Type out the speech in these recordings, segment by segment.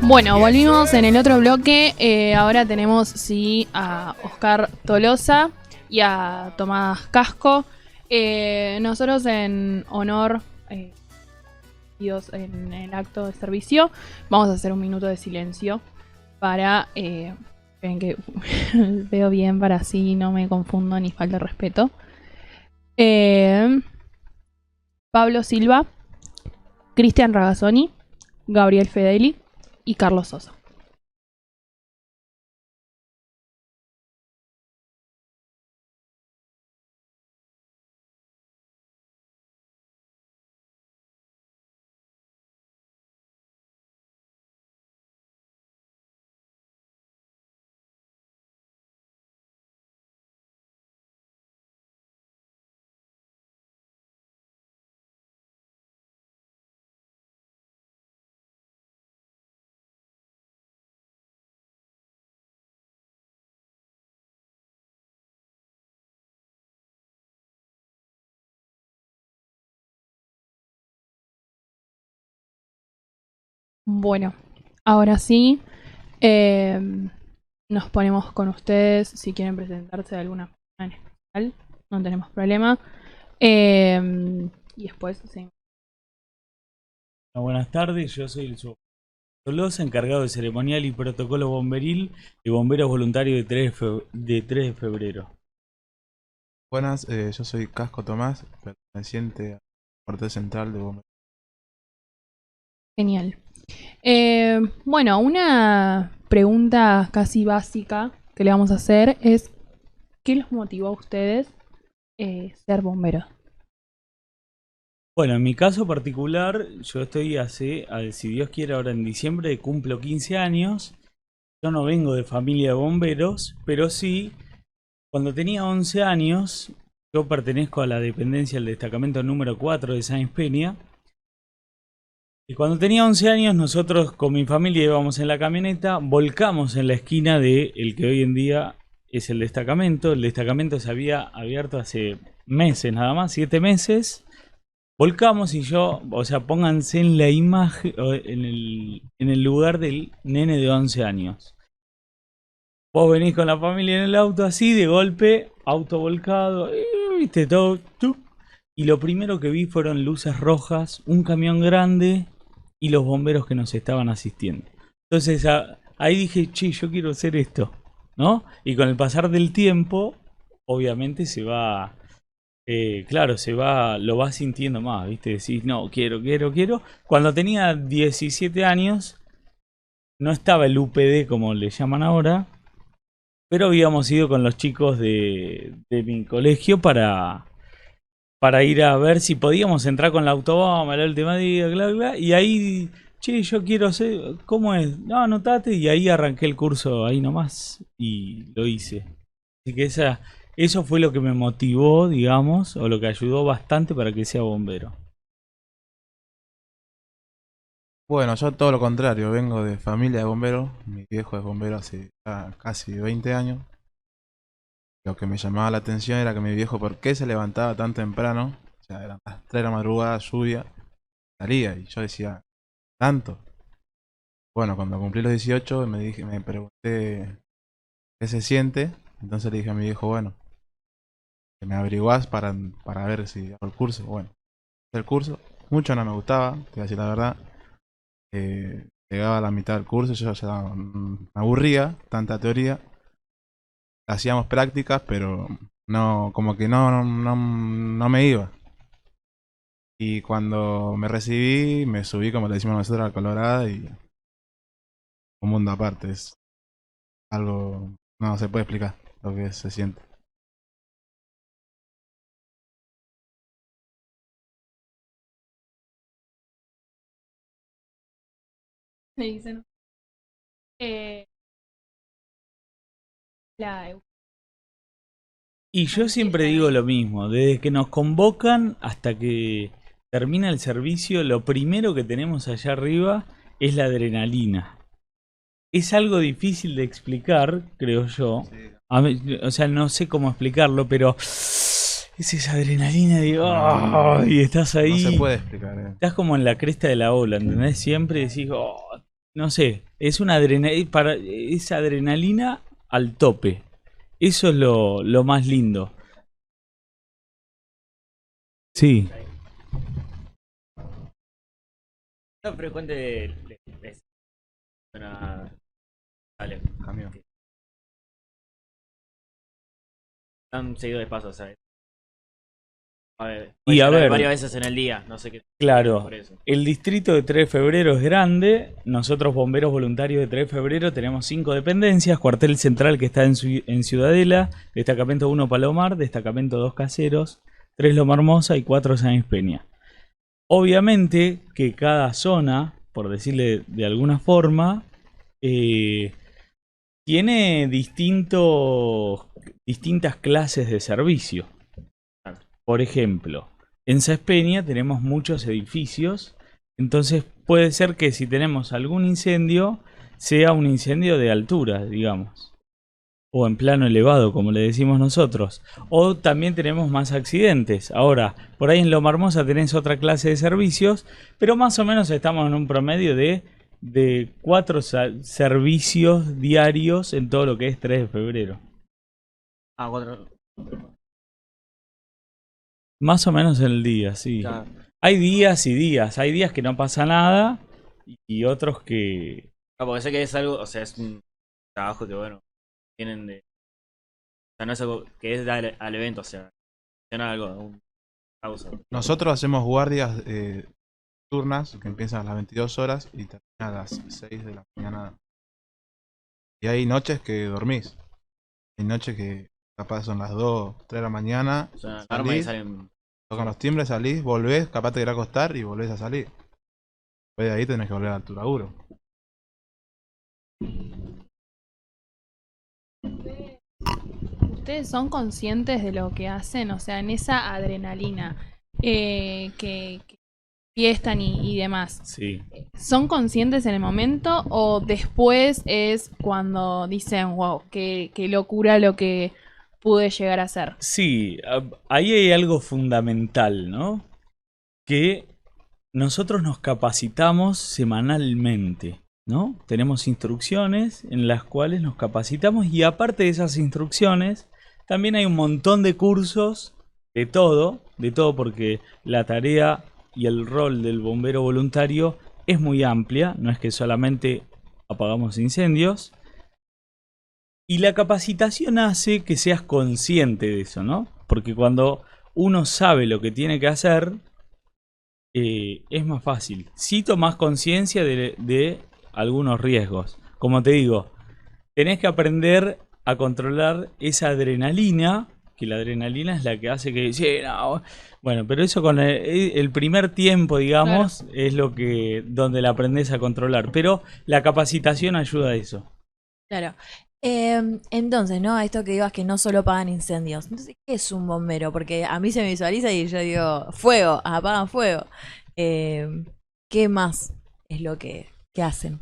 Bueno, volvimos en el otro bloque. Ahora tenemos a Oscar Tolosa y a Tomás Casco. Nosotros en honor Dios en el acto de servicio vamos a hacer un minuto de silencio para ven que veo bien para así no me confundo ni falta de respeto. Pablo Silva, Cristian Ragazzoni, Gabriel Fedeli y Carlos Sosa. Bueno, ahora sí, nos ponemos con ustedes si quieren presentarse de alguna forma en especial, no tenemos problema. Y después, sí. Buenas tardes, yo soy el Tolosa, encargado de ceremonial y protocolo bomberil y bomberos voluntarios de 3 de febrero. Buenas, yo soy Casco Tomás, perteneciente al cuartel central de bomberos. Genial. Bueno, una pregunta casi básica que le vamos a hacer es ¿qué los motivó a ustedes ser bomberos? Bueno, en mi caso particular, yo estoy si Dios quiere, ahora en diciembre cumplo 15 años. Yo no vengo de familia de bomberos, pero sí, cuando tenía 11 años, yo pertenezco a la dependencia del destacamento número 4 de Sáenz Peña. Y cuando tenía 11 años, nosotros con mi familia íbamos en la camioneta, volcamos en la esquina de el que hoy en día es el destacamento. El destacamento se había abierto hace meses, nada más, 7 meses. Volcamos y yo, o sea, pónganse en la imagen, en el lugar del nene de 11 años. Vos venís con la familia en el auto así, de golpe, auto volcado, viste, todo, y lo primero que vi fueron luces rojas, un camión grande y los bomberos que nos estaban asistiendo. Entonces ahí dije, che, yo quiero hacer esto, ¿no? Y con el pasar del tiempo, obviamente se va, claro, lo vas sintiendo más, ¿viste? Decís, no, quiero. Cuando tenía 17 años, no estaba el UPD como le llaman ahora, pero habíamos ido con los chicos de mi colegio para ir a ver si podíamos entrar con la autobomba el último día, y ahí, che, yo quiero hacer, ¿cómo es? No, anotate, y ahí arranqué el curso ahí nomás y lo hice. Así que eso fue lo que me motivó, digamos, o lo que ayudó bastante para que sea bombero. Bueno, yo todo lo contrario, vengo de familia de bomberos, mi viejo es bombero hace ya casi 20 años. Lo que me llamaba la atención era que mi viejo, ¿por qué se levantaba tan temprano? O sea, eran las 3 de la madrugada, lluvia, salía y yo decía, ¿tanto? Bueno, cuando cumplí los 18 me pregunté qué se siente, entonces le dije a mi viejo, bueno, que me averiguás para ver si hago el curso. Bueno, hice el curso, mucho no me gustaba, te voy a decir la verdad. Llegaba a la mitad del curso, yo ya me aburría, tanta teoría. Hacíamos prácticas, pero no, como que no me iba. Y cuando me recibí, me subí, como le decimos nosotros, a Colorada y un mundo aparte. Es algo, no se puede explicar lo que se siente. Me dicen. La Y yo siempre digo lo mismo, desde que nos convocan hasta que termina el servicio, lo primero que tenemos allá arriba es la adrenalina. Es algo difícil de explicar, creo yo. O sea, no sé cómo explicarlo, pero es esa adrenalina de y estás No se ahí. puede explicar. Estás como en la cresta de la ola, ¿entendés? Siempre decís, no sé, es una es adrenalina al tope. Eso es lo más lindo. Sí. Es frecuente de una... Dale, Camión. tan seguido de paso, ¿sabes? A ver, Y a ver, varias veces en el día, no sé qué. claro, Por eso. el distrito de 3 de febrero es grande. Nosotros, bomberos voluntarios de 3 de febrero, tenemos 5 dependencias. Cuartel central que está en Ciudadela, destacamento 1 Palomar, destacamento 2 Caseros, 3 Loma Hermosa y 4 Sáenz Peña. Obviamente que cada zona, por decirle de alguna forma, tiene distintas clases de servicio. Por ejemplo, en Sáenz Peña tenemos muchos edificios, entonces puede ser que si tenemos algún incendio, sea un incendio de altura, digamos, o en plano elevado, como le decimos nosotros. O también tenemos más accidentes. Ahora, por ahí en Loma Hermosa tenés otra clase de servicios, pero más o menos estamos en un promedio de 4 servicios diarios en todo lo que es 3 de febrero. Ah, 4. Más o menos en el día, sí. Ya. Hay días y días. Hay días que no pasa nada y otros que... Ah, porque sé que es algo, o sea, es un trabajo que, bueno, tienen de... O sea, no es algo que es dar al evento, o sea, funciona algo, un causa. Nosotros hacemos guardias turnas que empiezan a las 22 horas y terminan a las 6 de la mañana. Y hay noches que dormís. Hay noches que capaz son las 2, 3 de la mañana. O sea, alarma y Salís, salen... tocan los timbres, salís, volvés, capaz te irá a acostar y volvés a salir. Después de ahí tenés que volver al Turaguro. ¿Ustedes son conscientes de lo que hacen? O sea, en esa adrenalina que fiestan y demás. Sí. ¿Son conscientes en el momento o después es cuando dicen, wow, qué locura lo que pude llegar a hacer? Sí, ahí hay algo fundamental, ¿no? Que nosotros nos capacitamos semanalmente, ¿no? Tenemos instrucciones en las cuales nos capacitamos y aparte de esas instrucciones, también hay un montón de cursos de todo porque la tarea y el rol del bombero voluntario es muy amplia, no es que solamente apagamos incendios. Y la capacitación hace que seas consciente de eso, ¿no? Porque cuando uno sabe lo que tiene que hacer, es más fácil. Sí tomás conciencia de algunos riesgos. Como te digo, tenés que aprender a controlar esa adrenalina, que la adrenalina es la que hace que... Sí, no, bueno, pero eso con el primer tiempo, digamos, es lo que donde la aprendés a controlar. Pero la capacitación ayuda a eso. Claro. Entonces, ¿no? Esto que digas que no solo apagan incendios. Entonces, ¿qué es un bombero? Porque a mí se me visualiza y yo digo, fuego, apagan fuego. ¿Qué más es lo que hacen?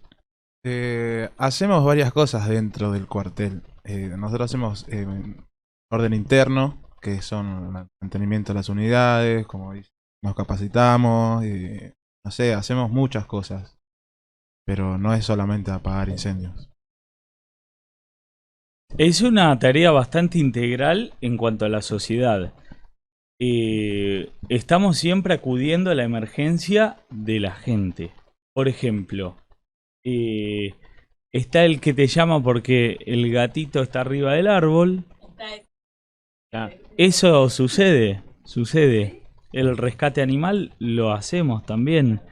Hacemos varias cosas dentro del cuartel. Nosotros hacemos orden interno, que son el mantenimiento de las unidades, como dice, nos capacitamos, no sé, hacemos muchas cosas. Pero no es solamente apagar incendios. Es una tarea bastante integral en cuanto a la sociedad. Estamos siempre acudiendo a la emergencia de la gente. Por ejemplo, está el que te llama porque el gatito está arriba del árbol. Eso sucede. El rescate animal lo hacemos también.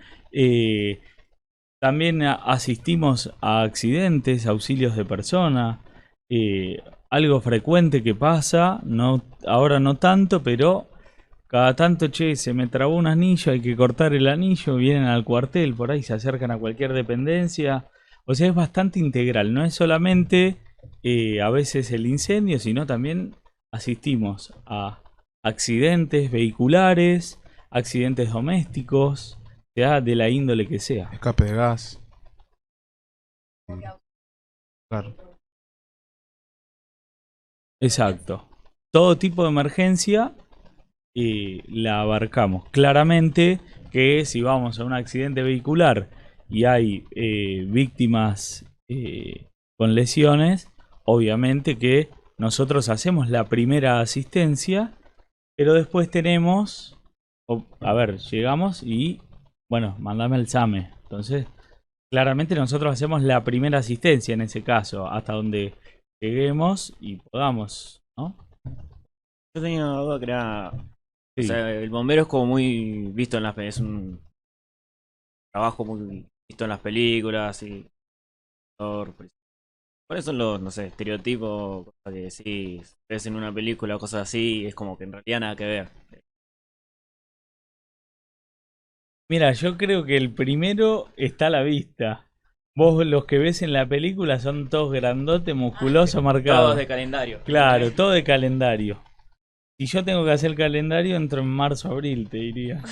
También asistimos a accidentes, auxilios de personas. Algo frecuente que pasa, no, ahora no tanto, pero cada tanto, che, se me trabó un anillo, hay que cortar el anillo, vienen al cuartel, por ahí se acercan a cualquier dependencia. O sea, es bastante integral, no es solamente a veces el incendio, sino también asistimos a accidentes vehiculares, accidentes domésticos, sea de la índole que sea. Escape de gas. Claro. Exacto. Todo tipo de emergencia la abarcamos. Claramente que si vamos a un accidente vehicular y hay víctimas con lesiones, obviamente que nosotros hacemos la primera asistencia, pero después tenemos, a ver, llegamos y, bueno, mandame el SAME. Entonces, claramente nosotros hacemos la primera asistencia en ese caso, hasta donde lleguemos y podamos, ¿no? Yo tenía una duda que era. O Sí. sea, el bombero es como muy visto en las películas. Es un trabajo muy visto en las películas y. ¿Cuáles son los, no sé, estereotipos? Cosas que sí, ves en una película o cosas así, y es como que en realidad nada que ver. Mira, yo creo que el primero está a la vista. Vos los que ves en la película son todos grandotes, musculosos, Todos marcados. de calendario. Claro, todo de calendario. Si yo tengo que hacer el calendario, entro en marzo, abril, te diría.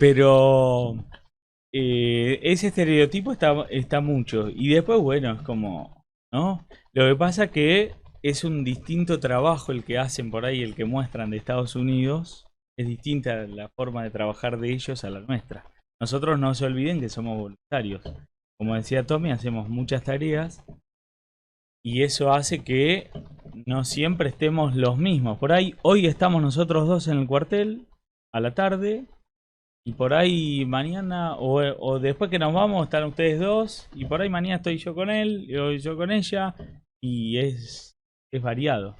Pero ese estereotipo está mucho. Y después, bueno, es como, ¿no? Lo que pasa que es un distinto trabajo el que hacen por ahí, el que muestran de Estados Unidos. Es distinta la forma de trabajar de ellos a la nuestra. Nosotros no se olviden que somos voluntarios. Como decía Tommy, hacemos muchas tareas y eso hace que no siempre estemos los mismos. Por ahí, hoy estamos nosotros dos en el cuartel a la tarde y por ahí mañana o después que nos vamos están ustedes dos y por ahí mañana estoy yo con él y hoy yo con ella y es variado.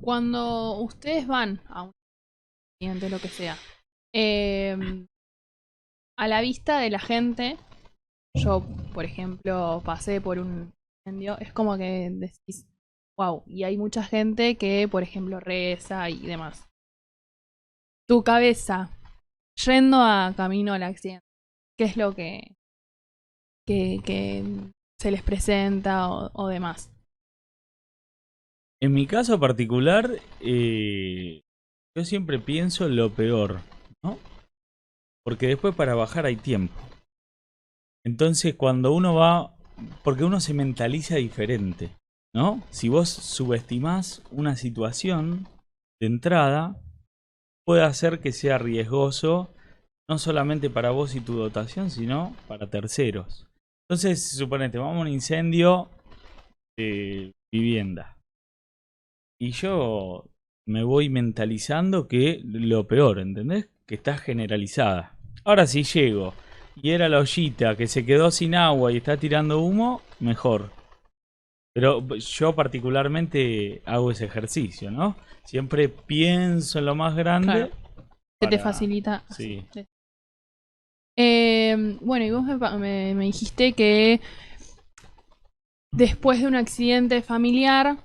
Cuando ustedes van a un accidente, lo que sea, eh, a la vista de la gente, yo, por ejemplo, pasé por un incendio, es como que decís, wow, y hay mucha gente que, por ejemplo, reza y demás. Tu cabeza, yendo a camino al accidente, ¿qué es lo que se les presenta o demás? En mi caso particular, yo siempre pienso lo peor, ¿no? Porque después para bajar hay tiempo. Entonces cuando uno va, porque uno se mentaliza diferente, ¿no? Si vos subestimás una situación de entrada, puede hacer que sea riesgoso, no solamente para vos y tu dotación, sino para terceros. Entonces, suponete, vamos a un incendio de vivienda. Y yo me voy mentalizando que lo peor, ¿entendés? Que está generalizada. Ahora si llego y era la ollita que se quedó sin agua y está tirando humo, mejor. Pero yo particularmente hago ese ejercicio, ¿no? Siempre pienso en lo más grande. Claro, se te para- facilita. Sí. Bueno, y vos me dijiste que después de un accidente familiar,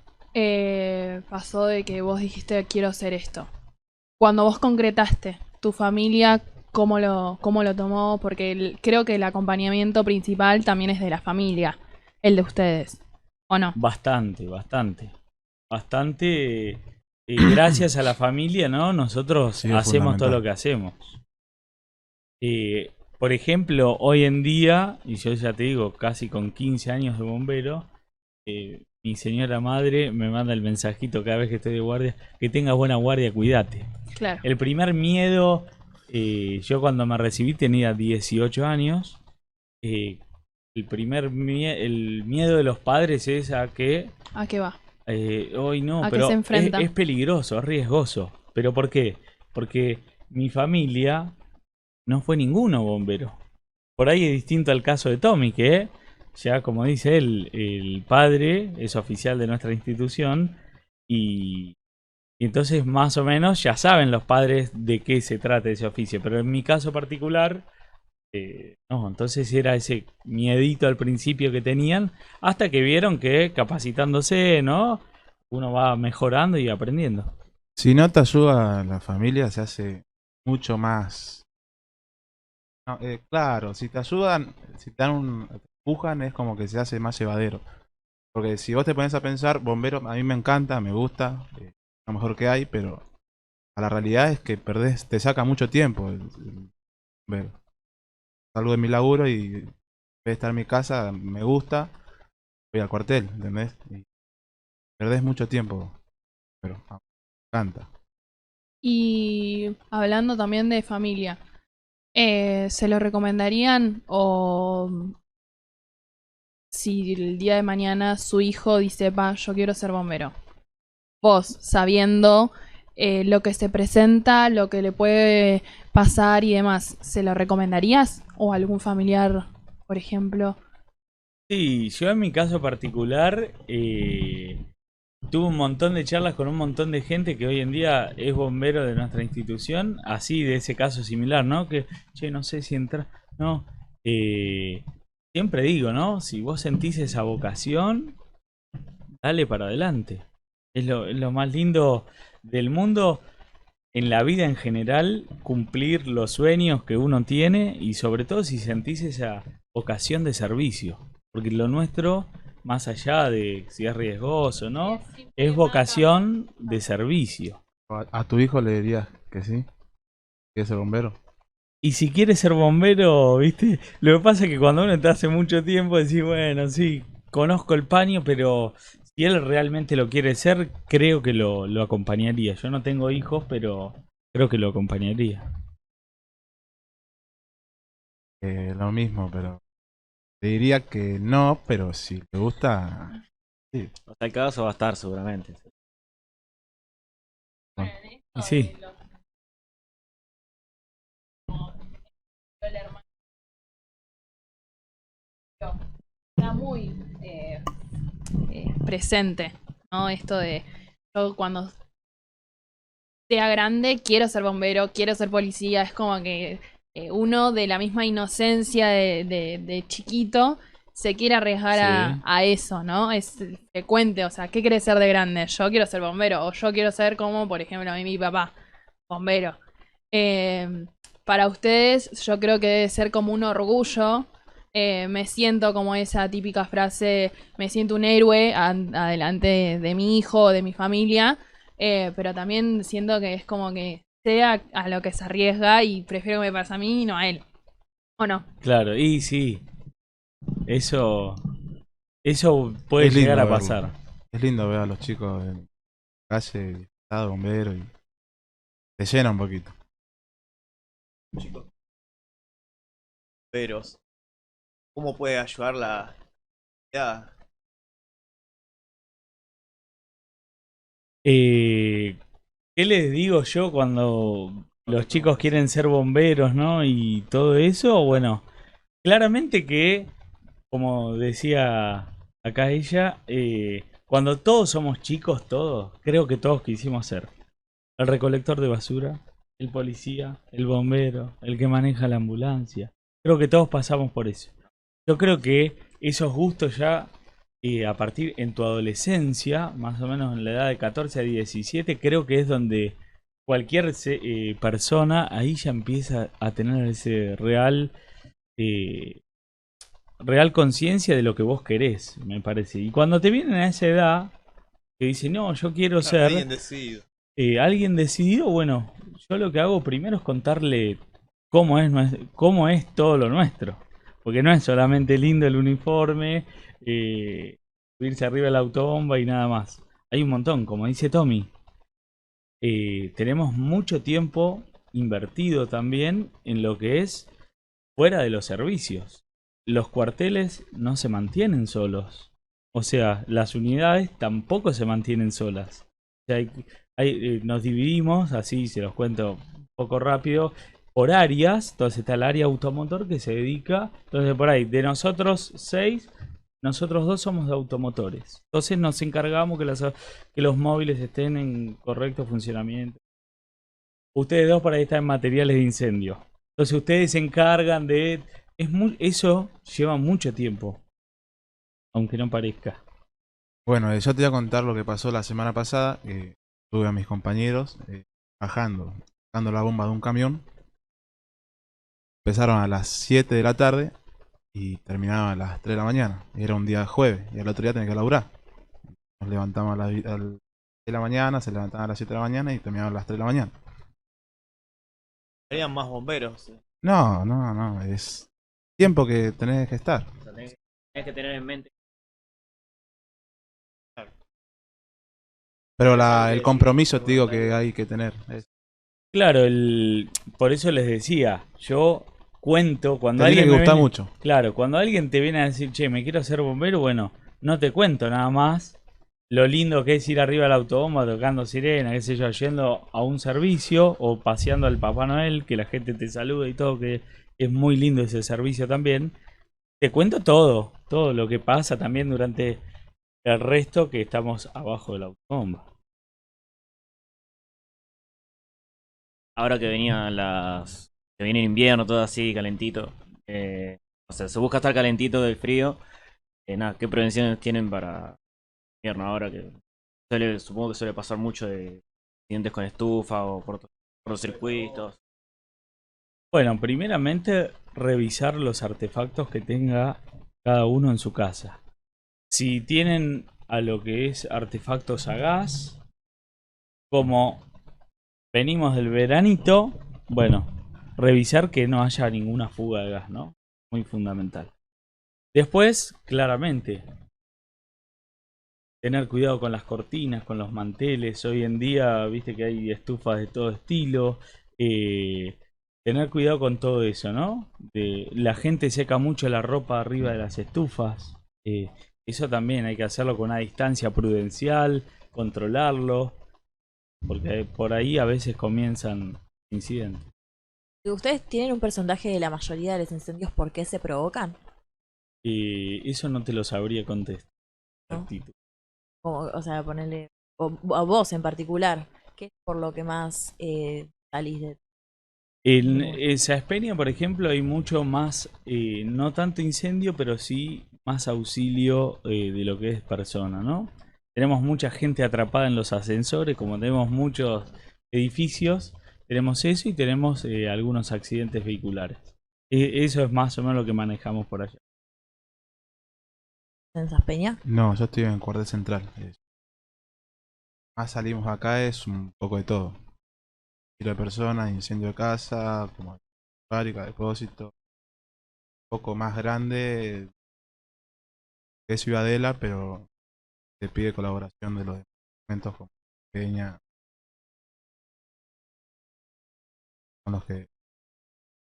pasó de que vos dijiste quiero hacer esto. Cuando vos concretaste, tu familia, cómo lo tomó? Porque creo que el acompañamiento principal también es de la familia, el de ustedes, ¿o no? Bastante, bastante. Bastante. Gracias a la familia, ¿no? Nosotros Sí, es hacemos todo fundamental. lo que hacemos. Por ejemplo, hoy en día, y yo ya te digo, casi con 15 años de bombero, mi señora madre me manda el mensajito cada vez que estoy de guardia, que tengas buena guardia, cuídate. Claro. El primer miedo, yo cuando me recibí tenía 18 años, el miedo de los padres es a que, ¿A qué va? hoy no, ¿A qué pero se enfrenta? es peligroso, es riesgoso. ¿Pero por qué? Porque mi familia no fue ninguno bombero. Por ahí es distinto al caso de Tommy, que ya como dice él, el padre es oficial de nuestra institución y entonces más o menos ya saben los padres de qué se trata ese oficio. Pero en mi caso particular, no, entonces era ese miedito al principio que tenían, hasta que vieron que capacitándose, ¿no? Uno va mejorando y aprendiendo. Si no te ayuda la familia, se hace mucho más. No, claro, si te ayudan, si te dan te empujan, es como que se hace más llevadero. Porque si vos te pones a pensar, bombero, a mí me encanta, me gusta, lo mejor que hay, pero a la realidad es que perdés, te saca mucho tiempo el bombero. Salgo de mi laburo y en vez de estar en mi casa, me gusta, voy al cuartel, ¿entendés? Y perdés mucho tiempo, pero me encanta. Y hablando también de familia, ¿se lo recomendarían o si el día de mañana su hijo dice, pa, yo quiero ser bombero? Vos, sabiendo lo que se presenta, lo que le puede pasar y demás, ¿se lo recomendarías? ¿O algún familiar, por ejemplo? Sí, yo en mi caso particular tuve un montón de charlas con un montón de gente que hoy en día es bombero de nuestra institución, así de ese caso similar, ¿no? Que, che, no sé si entra, no. Siempre digo, ¿no? Si vos sentís esa vocación, dale para adelante. Es lo más lindo del mundo, en la vida en general, cumplir los sueños que uno tiene y sobre todo si sentís esa vocación de servicio. Porque lo nuestro, más allá de si es riesgoso, ¿no? Es vocación de servicio. A tu hijo le dirías que sí, que es el bombero. Y si quieres ser bombero, ¿viste? Lo que pasa es que cuando uno está hace mucho tiempo, decís, bueno, sí, conozco el paño, pero si él realmente lo quiere ser, creo que lo acompañaría. Yo no tengo hijos, pero creo que lo acompañaría. Lo mismo, pero te diría que no, pero si te gusta, sí. O sea, el caso va a estar seguramente. Y sí. Está muy presente, ¿no? Esto de yo cuando sea grande quiero ser bombero, quiero ser policía, es como que uno de la misma inocencia de chiquito se quiere arriesgar Sí. a eso, ¿no? Es frecuente, o sea, ¿qué quiere ser de grande? Yo quiero ser bombero, o yo quiero ser como, por ejemplo, a mí mi papá, bombero. Eh, para ustedes, yo creo que debe ser como un orgullo. Me siento como esa típica frase, me siento un héroe adelante de mi hijo, de mi familia, pero también siento que es como que sea a lo que se arriesga y prefiero que me pase a mí y no a él. ¿O no? Claro, y sí, eso, eso puede Es llegar lindo a verlo. pasar. Es lindo ver a los chicos en la calle, disfrazados de bombero y te llena un poquito. Chicos, bomberos, ¿cómo puede ayudar la comunidad? Eh, ¿Qué les digo yo cuando los chicos quieren ser bomberos, ¿no? Y todo eso, bueno, claramente que, como decía acá ella, cuando todos somos chicos, todos, creo que todos quisimos ser el recolector de basura, el policía, el bombero, el que maneja la ambulancia. Creo que todos pasamos por eso. Yo creo que esos gustos ya a partir en tu adolescencia, más o menos en la edad de 14 a 17, creo que es donde cualquier persona ahí ya empieza a tener ese eh, real conciencia de lo que vos querés, me parece. Y cuando te vienen a esa edad, que dicen, no, yo quiero Claro, ser alguien decidido. alguien decidido, bueno, yo lo que hago primero es contarle cómo es todo lo nuestro. Porque no es solamente lindo el uniforme, subirse arriba de la autobomba y nada más. Hay un montón, como dice Tommy. Tenemos mucho tiempo invertido también en lo que es fuera de los servicios. Los cuarteles no se mantienen solos. O sea, las unidades tampoco se mantienen solas. O sea, nos dividimos, así se los cuento un poco rápido, por áreas. Entonces está el área automotor que se dedica. Entonces por ahí, de nosotros 6, nosotros 2 somos de automotores. Entonces nos encargamos que los móviles estén en correcto funcionamiento. Ustedes 2 por ahí están en materiales de incendio. Entonces ustedes se encargan de... eso lleva mucho tiempo, aunque no parezca. Bueno, yo te voy a contar lo que pasó la semana pasada. Tuve a mis compañeros bajando la bomba de un camión. Empezaron a las 7 de la tarde y terminaban a las 3 de la mañana. Era un día jueves y al otro día tenía que laburar. Nos levantamos a las 10 de la mañana, se levantaban a las 7 de la mañana y terminaban a las 3 de la mañana. Harían más bomberos. No, es tiempo que tenés que estar. O sea, tenés que tener en mente. Pero Claro, el sí, compromiso te digo sí, que hay que tener. Claro, por eso les decía, yo cuento cuando Te tiene alguien que me gustar viene- mucho. Claro, cuando alguien te viene a decir, che, me quiero hacer bombero, bueno, no te cuento nada más lo lindo que es ir arriba al autobomba tocando sirena, qué sé yo, yendo a un servicio o paseando al Papá Noel, que la gente te saluda y todo, que es muy lindo ese servicio también. Te cuento todo, todo lo que pasa también durante el resto que estamos abajo del autobomba. Ahora que venían que viene el invierno, todo así, calentito. O sea, se busca estar calentito del frío. Nada, ¿qué prevenciones tienen para invierno ahora que supongo que suele pasar mucho de accidentes con estufa o cortocircuitos? Bueno, primeramente revisar los artefactos que tenga cada uno en su casa. Si tienen a lo que es artefactos a gas, como venimos del veranito, bueno, revisar que no haya ninguna fuga de gas, ¿no? Muy fundamental. Después, claramente, tener cuidado con las cortinas, con los manteles. Hoy en día, viste que hay estufas de todo estilo. Tener cuidado con todo eso, ¿no? La gente seca mucho la ropa arriba de las estufas. Eso también hay que hacerlo con una distancia prudencial, controlarlo, porque por ahí a veces comienzan incidentes. ¿Ustedes tienen un porcentaje de la mayoría de los incendios por qué se provocan? Eso no te lo sabría contestar. ¿No? O sea, ponerle. O a vos en particular, ¿qué es por lo que más salís de. En Saespeña, por ejemplo, hay mucho más, no tanto incendio, pero sí más auxilio de lo que es persona, ¿no? Tenemos mucha gente atrapada en los ascensores, como tenemos muchos edificios, tenemos eso y tenemos algunos accidentes vehiculares. Eso es más o menos lo que manejamos por allá. en Saspeña? No, yo estoy en Cuartel Central. Más salimos acá es un poco de todo. Tiro de personas, incendio de casa, como fábrica, depósito. Un poco más grande que Ciudadela, pero te pide colaboración de los departamentos como Peña, con los que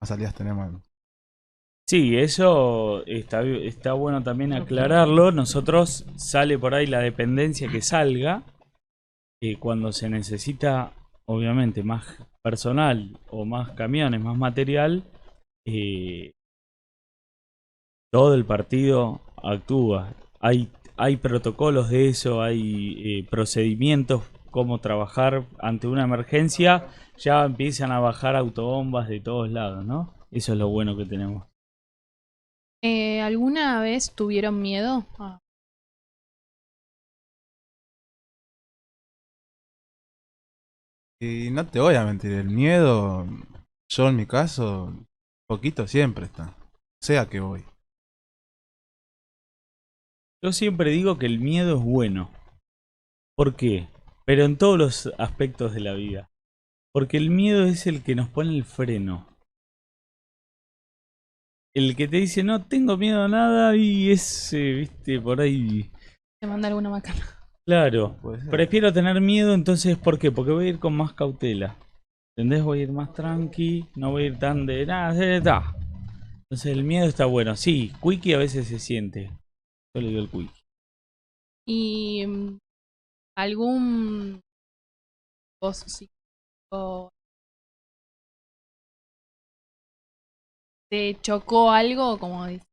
más salidas tenemos. Sí, eso está bueno también aclararlo. Nosotros sale por ahí la dependencia que salga. Cuando se necesita, obviamente, más personal o más camiones, más material, todo el partido actúa. Hay protocolos de eso, hay procedimientos, cómo trabajar ante una emergencia. Ya empiezan a bajar autobombas de todos lados, ¿no? Eso es lo bueno que tenemos. ¿Alguna vez tuvieron miedo? Y no te voy a mentir, el miedo, yo en mi caso, poquito siempre está. Sea que voy. Yo siempre digo que el miedo es bueno. ¿Por qué? Pero en todos los aspectos de la vida. Porque el miedo es el que nos pone el freno. El que te dice no tengo miedo a nada y es, viste, por ahí. ¿Te manda alguna macana? Claro, Puede ser. prefiero tener miedo, entonces ¿por qué? Porque voy a ir con más cautela. ¿Entendés? Voy a ir más tranqui, no voy a ir tan de nada, Entonces el miedo está bueno. Sí, Quickie a veces se siente. Yo le digo el Quickie. ¿Y algún vos psicólogo te chocó algo como dice?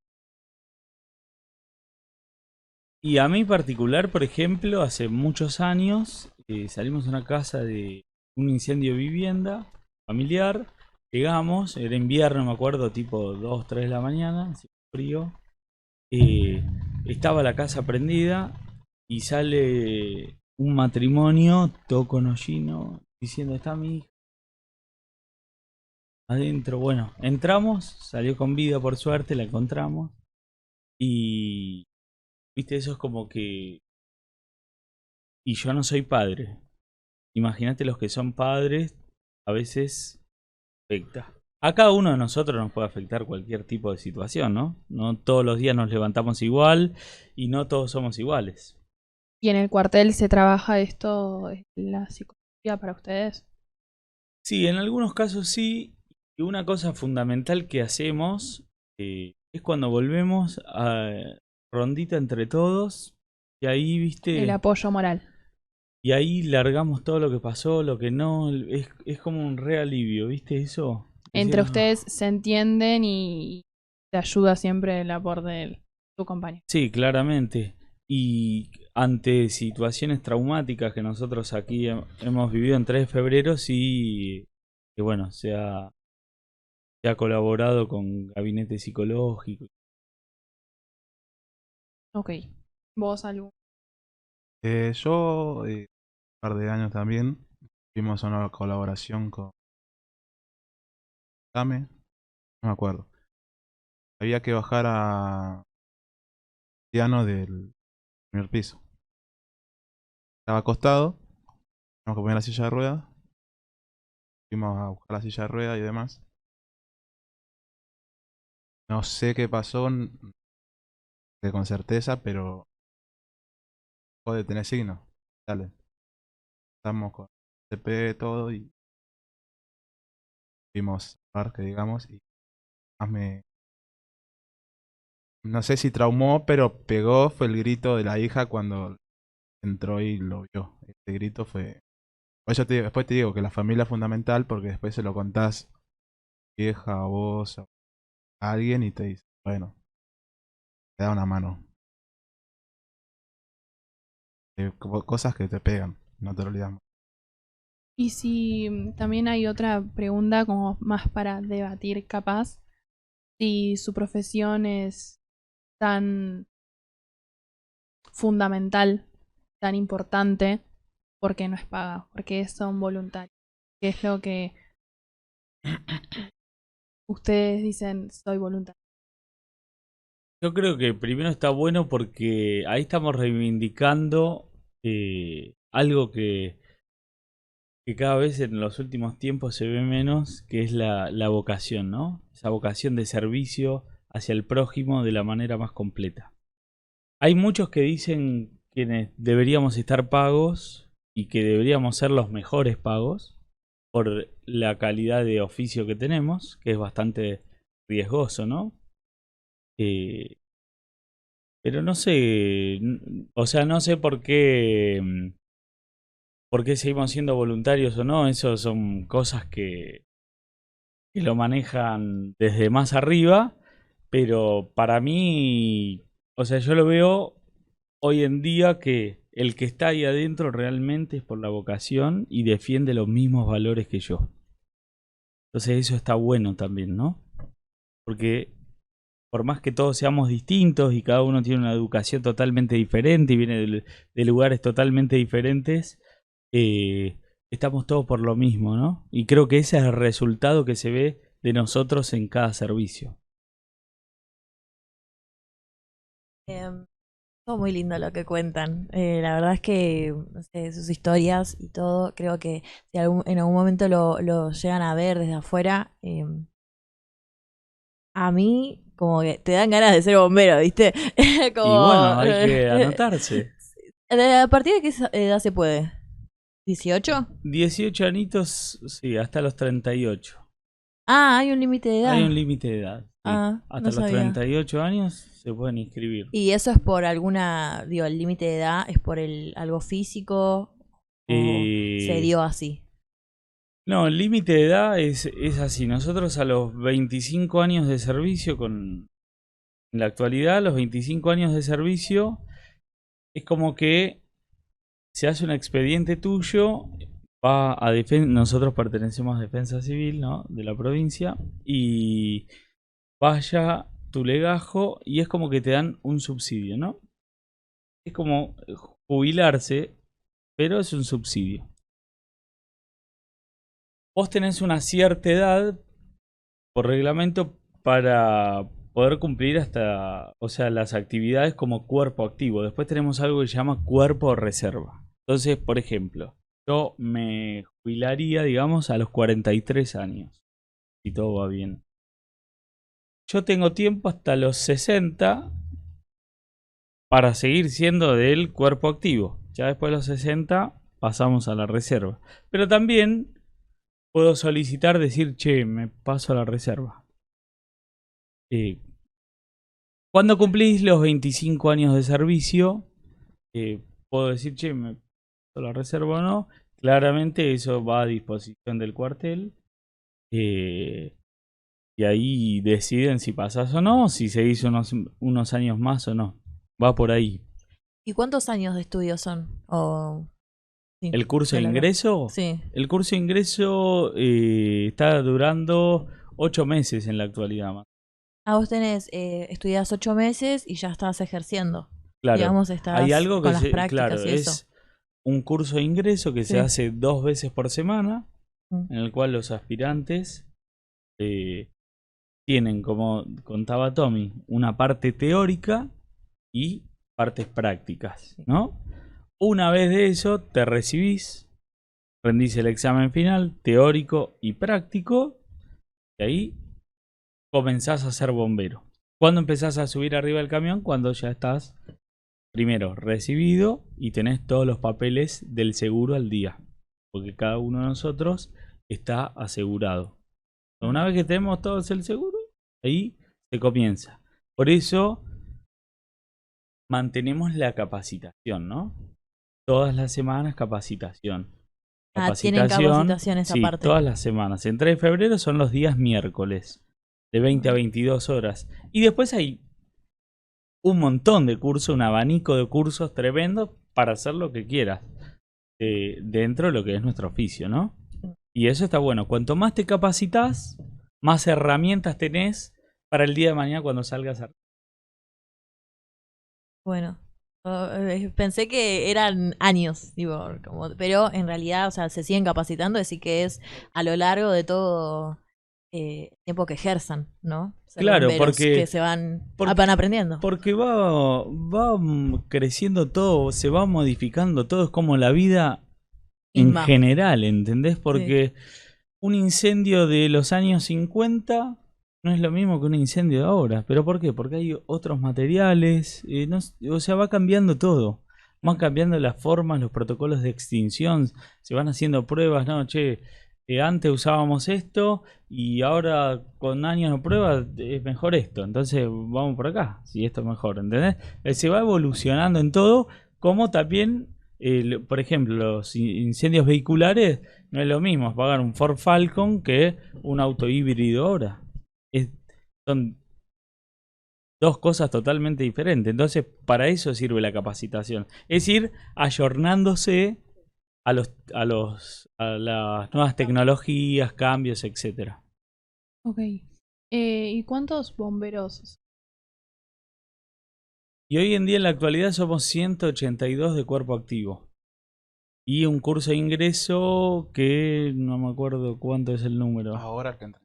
Y a mí particular, por ejemplo, hace muchos años salimos a una casa de un incendio de vivienda familiar. Llegamos, era invierno, me acuerdo, tipo 2, 3 de la mañana, hacía frío. Estaba la casa prendida y sale un matrimonio, todo conollino, diciendo, está mi hija adentro. Bueno, entramos, salió con vida por suerte, la encontramos. Y, viste, eso es como que... Y yo no soy padre. Imagínate los que son padres, a veces afecta. A cada uno de nosotros nos puede afectar cualquier tipo de situación, ¿no? No todos los días nos levantamos igual y no todos somos iguales. ¿Y en el cuartel se trabaja esto, la psicología para ustedes? Sí, en algunos casos sí. Y una cosa fundamental que hacemos es cuando volvemos a rondita entre todos. Y ahí, El viste, apoyo moral. y ahí largamos todo lo que pasó, lo que no. Es como un re alivio, ¿viste eso? Entre Decir, "Ah". ustedes se entienden y te ayuda siempre el aporte de tu compañero. Sí, claramente. Y ante situaciones traumáticas que nosotros aquí hemos vivido en 3 de febrero, sí, que bueno, se ha colaborado con gabinete psicológico. Ok. ¿Vos algo? Yo, un par de años también, tuvimos una colaboración con Dame, no me acuerdo. Había que bajar a piano del primer piso. Estaba acostado, tenemos que poner la silla de ruedas, fuimos a buscar la silla de ruedas y demás. No sé qué pasó con certeza, pero dejó de tener signo. Dale, estamos con CP todo y vimos parque, digamos, y más no sé si traumó, pero pegó fue el grito de la hija cuando entró y lo vio. Este grito fue. Pues después te digo que la familia es fundamental porque después se lo contás vieja a vos a alguien y te dice, bueno, te da una mano. Cosas que te pegan, no te lo olvidamos. Y si también hay otra pregunta como más para debatir capaz, si su profesión es tan fundamental, tan importante, ¿por qué no es paga? Porque son voluntarios. ¿Qué es lo que ustedes dicen soy voluntario? Yo creo que primero está bueno porque ahí estamos reivindicando algo que cada vez en los últimos tiempos se ve menos, que es la vocación, ¿no? Esa vocación de servicio hacia el prójimo de la manera más completa. Hay muchos que dicen que deberíamos estar pagos y que deberíamos ser los mejores pagos por la calidad de oficio que tenemos, que es bastante riesgoso, ¿no? Eh, pero no sé, o sea, no sé por qué seguimos siendo voluntarios o no, eso son cosas que lo manejan desde más arriba, pero para mí, o sea, yo lo veo hoy en día que el que está ahí adentro realmente es por la vocación y defiende los mismos valores que yo. Entonces eso está bueno también, ¿no? Porque por más que todos seamos distintos y cada uno tiene una educación totalmente diferente y viene de lugares totalmente diferentes, estamos todos por lo mismo, ¿no? Y creo que ese es el resultado que se ve de nosotros en cada servicio. Todo muy lindo lo que cuentan. La verdad es que, no sé, sus historias y todo, creo que si en algún momento lo llegan a ver desde afuera, a mí como que te dan ganas de ser bombero, ¿viste? Y Como... bueno, hay que anotarse. ¿A partir de qué edad se puede? ¿18? 18 anitos, sí, hasta los 38. Ah, hay un límite de Hay un edad. límite de edad. Sí. Ah, Hasta no los sabía. 38 años se pueden inscribir. ¿Y eso es por alguna, digo, el límite de edad es por algo físico o se Eh, dio así? no, el límite de edad es así. Nosotros a los 25 años de servicio, en la actualidad, los 25 años de servicio, es como que se hace un expediente tuyo, va a nosotros pertenecemos a Defensa Civil, ¿no? De la provincia, y vaya tu legajo y es como que te dan un subsidio, ¿no? Es como jubilarse, pero es un subsidio. Vos tenés una cierta edad por reglamento para poder cumplir hasta, o sea, las actividades como cuerpo activo. Después tenemos algo que se llama cuerpo reserva. Entonces, por ejemplo, yo me jubilaría, digamos, a los 43 años, si todo va bien. Yo tengo tiempo hasta los 60 para seguir siendo del cuerpo activo. Ya después de los 60 pasamos a la reserva. Pero también puedo solicitar, decir, che, me paso a la reserva. Cuando cumplís los 25 años de servicio, puedo decir, che, me paso a la reserva o no. Claramente eso va a disposición del cuartel. Y ahí deciden si pasás o no, si seguís unos años más o no. Va por ahí. ¿Y cuántos años de estudio son? Sí, ¿El curso de claro. ingreso? Sí. El curso de ingreso está durando 8 meses en la actualidad. Vos tenés, estudiás 8 meses y ya estás ejerciendo. Claro, Digamos, estás hay algo que con las prácticas claro, y eso. es un curso de ingreso que Sí. se hace 2 veces por semana, Mm. en el cual los aspirantes tienen, como contaba Tommy, una parte teórica y partes prácticas, ¿no? Una vez de eso te recibís, rendís el examen final, teórico y práctico, y ahí comenzás a ser bombero. ¿Cuándo empezás a subir arriba del camión? Cuando ya estás, primero, recibido y tenés todos los papeles del seguro al día. Porque cada uno de nosotros está asegurado. Una vez que tenemos todos el seguro, ahí se comienza. Por eso mantenemos la capacitación, ¿no? Todas las semanas capacitación. Tienen capacitaciones sí, aparte. todas las semanas. En 3 de febrero son los días miércoles, de 20 a 22 horas. Y después hay un montón de cursos, un abanico de cursos tremendo para hacer lo que quieras dentro de lo que es nuestro oficio, ¿no? Y eso está bueno. Cuanto más te capacitas, más herramientas tenés para el día de mañana cuando salgas a... Bueno, pensé que eran años, digo, pero en realidad, o sea, se siguen capacitando, así que es a lo largo de todo el tiempo que ejerzan, ¿no? Ser Claro, bomberos, porque que van aprendiendo. Porque va creciendo todo, se va modificando todo, es como la vida en Inma. general, ¿entendés? Porque un incendio de los años 50 no es lo mismo que un incendio de ahora. ¿Pero por qué? Porque hay otros materiales, o sea, va cambiando todo. Van cambiando las formas, los protocolos de extinción, se van haciendo pruebas, ¿no? Che, antes usábamos esto y ahora con años de prueba es mejor esto. Entonces vamos por acá, si esto es mejor, ¿entendés? Se va evolucionando en todo, como también, por ejemplo, los incendios vehiculares no es lo mismo apagar un Ford Falcon que un auto híbrido ahora. Son dos cosas totalmente diferentes. Entonces, para eso sirve la capacitación. Es ir ayornándose a las nuevas tecnologías, cambios, etcétera. Ok. ¿Y cuántos bomberos? Y hoy en día en la actualidad somos 182 de cuerpo activo. Y un curso de ingreso que no me acuerdo cuánto es el número. Ahora que entra.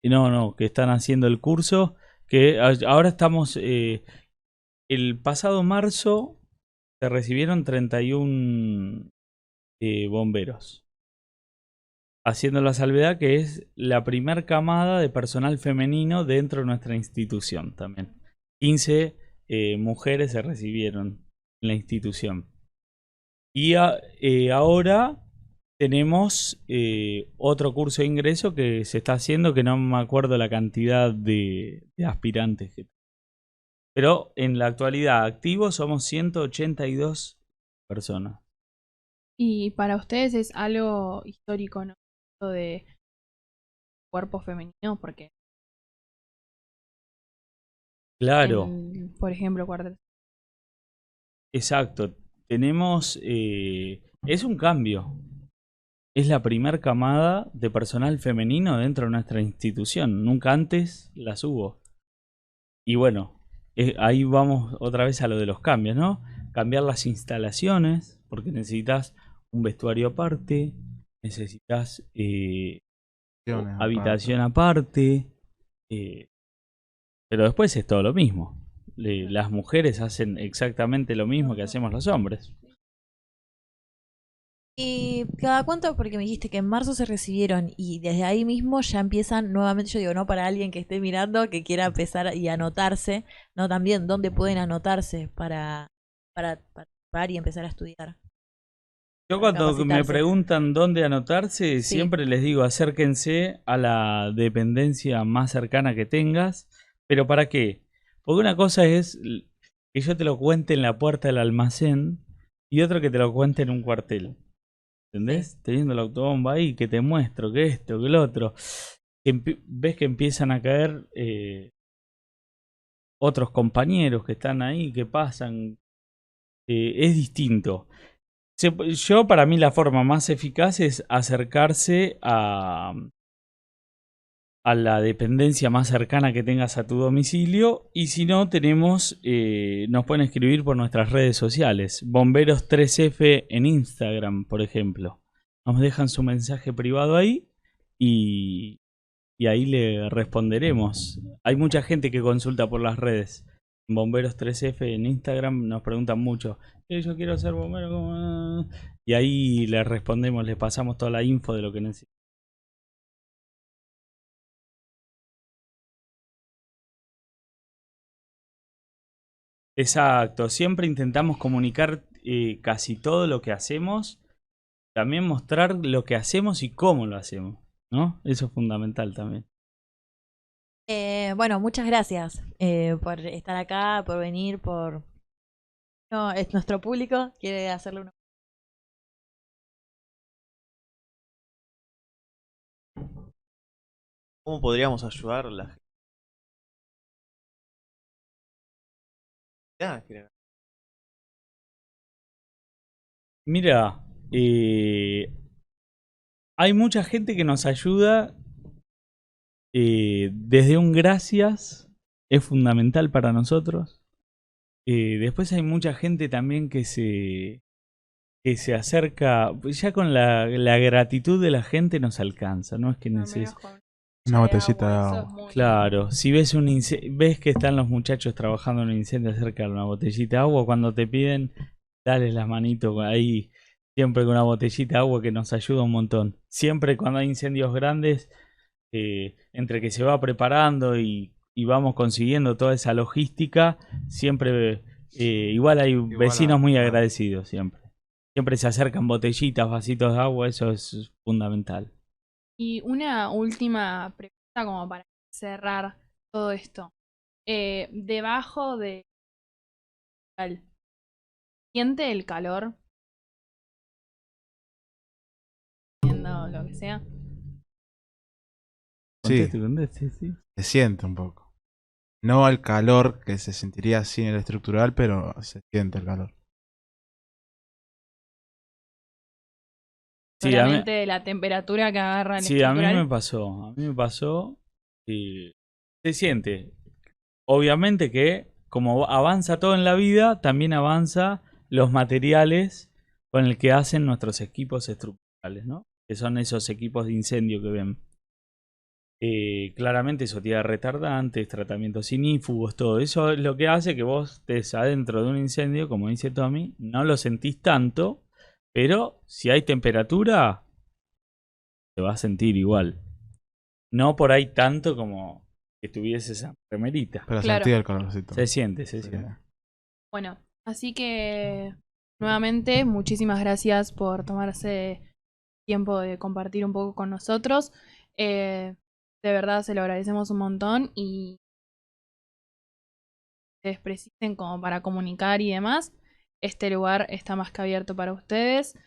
No, que están haciendo el curso. Que ahora estamos... el pasado marzo se recibieron 31 bomberos. Haciendo la salvedad que es la primer camada de personal femenino dentro de nuestra institución también. 15 mujeres se recibieron en la institución. Y ahora tenemos otro curso de ingreso que se está haciendo, que no me acuerdo la cantidad de aspirantes que... Pero en la actualidad activos somos 182 personas. Y para ustedes es algo histórico, ¿no? Esto de cuerpo femenino, porque Claro, por ejemplo, cuartel. exacto. Tenemos... es un cambio. Es la primer camada de personal femenino dentro de nuestra institución. Nunca antes las hubo. Y bueno, ahí vamos otra vez a lo de los cambios, ¿no? Cambiar las instalaciones, porque necesitas un vestuario aparte, necesitas habitación aparte, pero después es todo lo mismo. Las mujeres hacen exactamente lo mismo que hacemos los hombres. ¿Y cada cuánto? Porque me dijiste que en marzo se recibieron y desde ahí mismo ya empiezan nuevamente, yo digo, no para alguien que esté mirando, que quiera empezar y anotarse, no también, ¿dónde pueden anotarse para participar y empezar a estudiar? Yo cuando me capacitarse. preguntan dónde anotarse, Sí. siempre les digo acérquense a la dependencia más cercana que tengas. ¿Pero para qué? Porque una cosa es que yo te lo cuente en la puerta del almacén y otra que te lo cuente en un cuartel. ¿Entendés? Teniendo la autobomba ahí, que te muestro, que esto, que lo otro. Ves que empiezan a caer otros compañeros que están ahí, que pasan. Es distinto. Yo, para mí, la forma más eficaz es acercarse a la dependencia más cercana que tengas a tu domicilio. Y si no, nos pueden escribir por nuestras redes sociales. Bomberos 3F en Instagram, por ejemplo. Nos dejan su mensaje privado ahí y ahí le responderemos. Hay mucha gente que consulta por las redes. Bomberos 3F en Instagram nos preguntan mucho. Yo quiero ser bombero. Y ahí les respondemos, les pasamos toda la info de lo que necesitan. Exacto, siempre intentamos comunicar casi todo lo que hacemos. También mostrar lo que hacemos y cómo lo hacemos, ¿no? Eso es fundamental también. Bueno, muchas gracias por estar acá, por venir, por... No, es nuestro público, quiere hacerle una... ¿Cómo podríamos ayudar a la gente? Mira, hay mucha gente que nos ayuda desde un gracias, es fundamental para nosotros. Después hay mucha gente también que se acerca, ya con la gratitud de la gente nos alcanza, no es que necesite. Una botellita de agua. Claro, si ves ves que están los muchachos trabajando en un incendio, cerca de una botellita de agua, cuando te piden, dale las manitos ahí, siempre con una botellita de agua que nos ayuda un montón. Siempre cuando hay incendios grandes, entre que se va preparando y vamos consiguiendo toda esa logística, siempre igual hay vecinos muy agradecidos siempre. Siempre se acercan botellitas, vasitos de agua, eso es fundamental. Y una última pregunta como para cerrar todo esto. Debajo de... ¿Siente el calor? Viendo lo que sea. Sí, Conteste, sí. se siente un poco. No al calor que se sentiría así en el estructural, pero se siente el calor. Sí, Solamente de la temperatura que agarra el Sí, a mí estructural. me pasó y se siente. Obviamente que como avanza todo en la vida, también avanza los materiales con el que hacen nuestros equipos estructurales, ¿no? Que son esos equipos de incendio que ven. Claramente eso tiene retardantes, tratamientos inífugos, todo eso es lo que hace que vos estés adentro de un incendio, como dice Tommy, no lo sentís tanto, pero si hay temperatura, se va a sentir igual. No por ahí tanto como que tuviese esa remerita. Pero Claro. sentí el calorcito. Se siente, se Sí. siente. Bueno, así que nuevamente muchísimas gracias por tomarse tiempo de compartir un poco con nosotros. De verdad se lo agradecemos un montón y se precisen como para comunicar y demás. Este lugar está más que abierto para ustedes.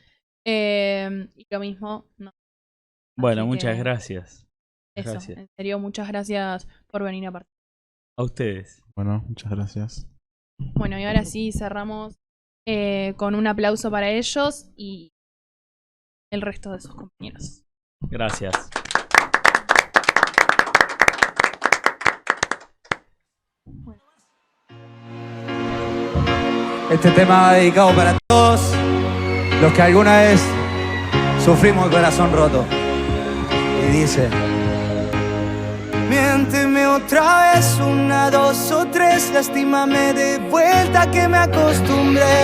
Y lo mismo, no. Bueno, Así muchas que gracias. Eso, Gracias. en serio, muchas gracias por venir a participar. A ustedes. Bueno, muchas gracias. Bueno, y ahora sí cerramos con un aplauso para ellos y el resto de sus compañeros. Gracias. Este tema va dedicado para todos los que alguna vez sufrimos el corazón roto. Y dice: miénteme otra vez, 1, 2 o 3, lastímame de vuelta que me acostumbré.